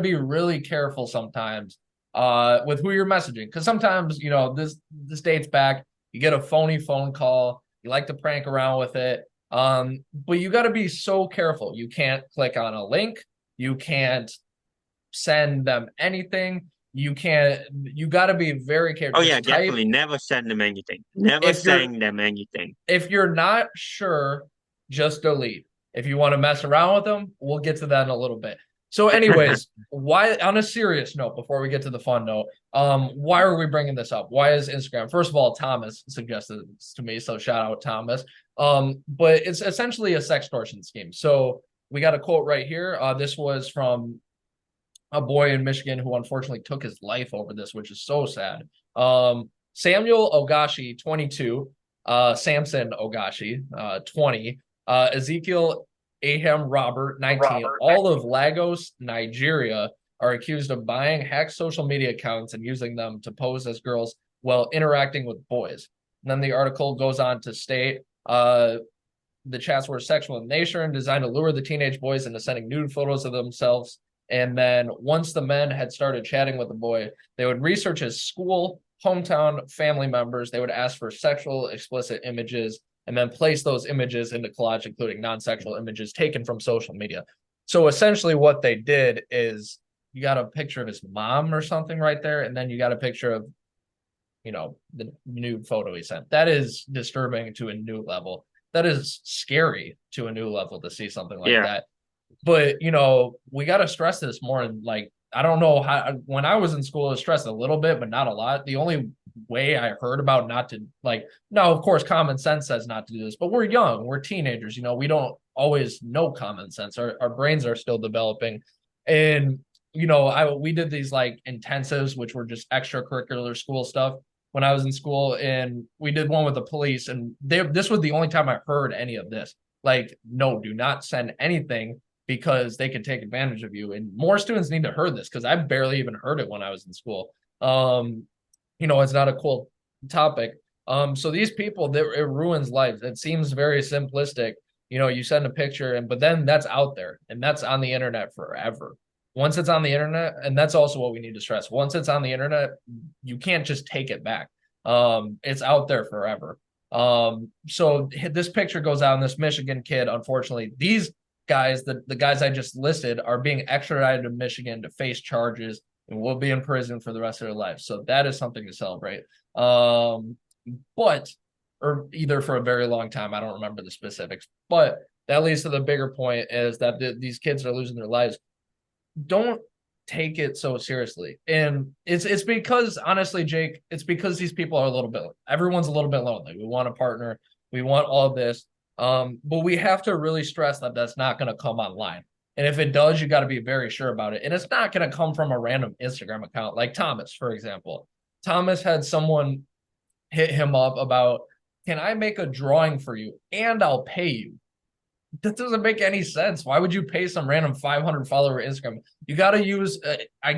be really careful sometimes with who you're messaging, because sometimes this dates back. You get a phony phone call. You like to prank around with it, but you got to be so careful. You can't click on a link. You can't send them anything. You can't. You got to be very Oh careful. yeah, Just type definitely. Never send them anything. Never if you're send them anything. if you're not sure, just delete. If you want to mess around with them, we'll get to that in a little bit. So, anyways, why on a serious note, before we get to the fun note, why are we bringing this up? Why is Instagram? First of all, Thomas suggested this to me, so shout out Thomas. But it's essentially a sextortion scheme. So we got a quote right here. This was from a boy in Michigan who unfortunately took his life over this, which is so sad. Samuel Ogashi, 22, Samson Ogashi, 20, Ezekiel Aham Robert, 19, Robert. all of Lagos, Nigeria, are accused of buying hacked social media accounts and using them to pose as girls while interacting with boys. And then the article goes on to state the chats were sexual in nature and designed to lure the teenage boys into sending nude photos of themselves. And then once the men had started chatting with the boy, they would research his school, hometown, family members. They would ask for sexual explicit images and then place those images into collage, including non-sexual images taken from social media. So essentially what they did is you got a picture of his mom or something right there, and then you got a picture of, the nude photo he sent. That is disturbing to a new level. That is scary to a new level to see something like Yeah. that. But we got to stress this more. And like, I don't know how, when I was in school, I was stressed a little bit, but not a lot. The only way I heard about not to, like, no, of course common sense says not to do this, but we're young, we're teenagers, we don't always know common sense. Our brains are still developing. And we did these like intensives, which were just extracurricular school stuff when I was in school, and we did one with the police, and this was the only time I heard any of this. Like, no, do not send anything because they could take advantage of you. And more students need to hear this because I barely even heard it when I was in school. It's not a cool topic. So these people, it ruins lives. It seems very simplistic. You send a picture, but then that's out there and that's on the internet forever. Once it's on the internet, and that's also what we need to stress. Once it's on the internet, you can't just take it back. It's out there forever. So this picture goes out, and this Michigan kid, unfortunately, these guys, the guys I just listed, are being extradited to Michigan to face charges and will be in prison for the rest of their life. So that is something to celebrate. But or either for a very long time, I don't remember the specifics, but that leads to the bigger point is that these kids are losing their lives. Don't take it so seriously. And it's because honestly, Jake, it's because these people are a little bit, everyone's a little bit lonely. We want a partner, we want all of this. But we have to really stress that that's not going to come online. And if it does, you got to be very sure about it. And it's not going to come from a random Instagram account like Thomas, for example. Thomas had someone hit him up about, can I make a drawing for you and I'll pay you? That doesn't make any sense. Why would you pay some random 500 follower Instagram? You got to use,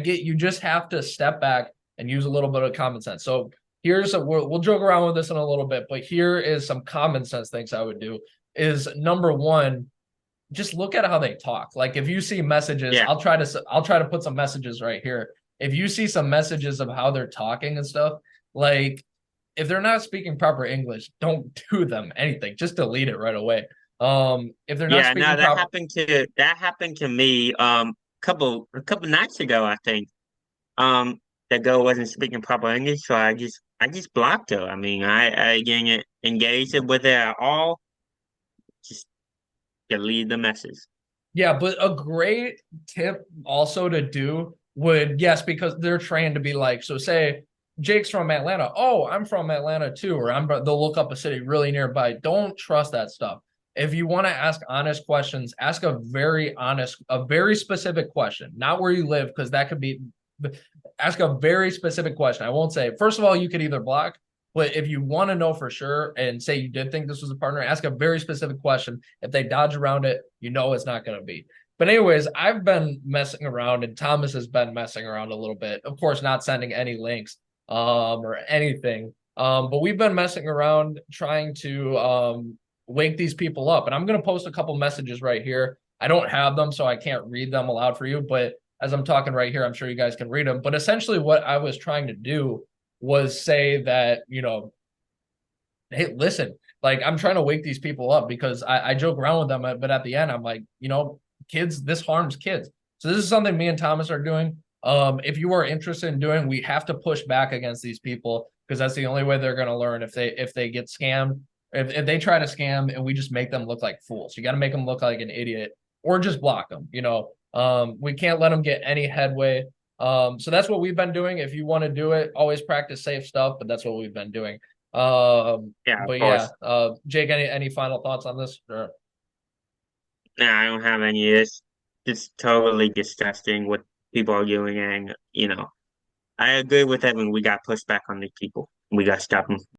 you just have to step back and use a little bit of common sense. So we'll joke around with this in a little bit, but here is some common sense things I would do is number one, just look at how they talk. Like if you see messages, Yeah. I'll try to put some messages right here. If you see some messages of how they're talking and stuff, like if they're not speaking proper English, don't do them anything. Just delete it right away. If they're not Yeah, no, speaking proper, that happened to me a couple nights ago, I think. That girl wasn't speaking proper English, so I just blocked her. I mean, I didn't engage with her at all. Just delete the message. yeah, but a great tip also to do would, yes, because they're trained to be like, so say Jake's from Atlanta. Oh, I'm from Atlanta too, or they'll look up a city really nearby. Don't trust that stuff. If you want to ask honest questions, ask a very specific question, not where you live, because that could be, ask a very specific question. I won't say, first of all, you could either block, but if you want to know for sure and say you did think this was a partner, ask a very specific question. If they dodge around it, it's not going to be. But anyways, I've been messing around and Thomas has been messing around a little bit. Of course, not sending any links or anything. But we've been messing around trying to wake these people up. And I'm going to post a couple messages right here. I don't have them, so I can't read them aloud for you, but as I'm talking right here. I'm sure you guys can read them. But essentially, what I was trying to do was say that, hey, listen, like I'm trying to wake these people up because I joke around with them, but at the end, I'm like, kids, this harms kids. So this is something me and Thomas are doing. If you are interested in doing, we have to push back against these people because that's the only way they're going to learn. If they get scammed, if they try to scam and we just make them look like fools, you got to make them look like an idiot or just block them. We can't let them get any headway. So that's what we've been doing. If you want to do it, always practice safe stuff, but that's what we've been doing. Yeah, of But yeah, course. Jake, any final thoughts on this? Or, No, I don't have any. It's just totally disgusting what people are doing, and I agree with Evan. We got pushed back on these people. We got to stop them.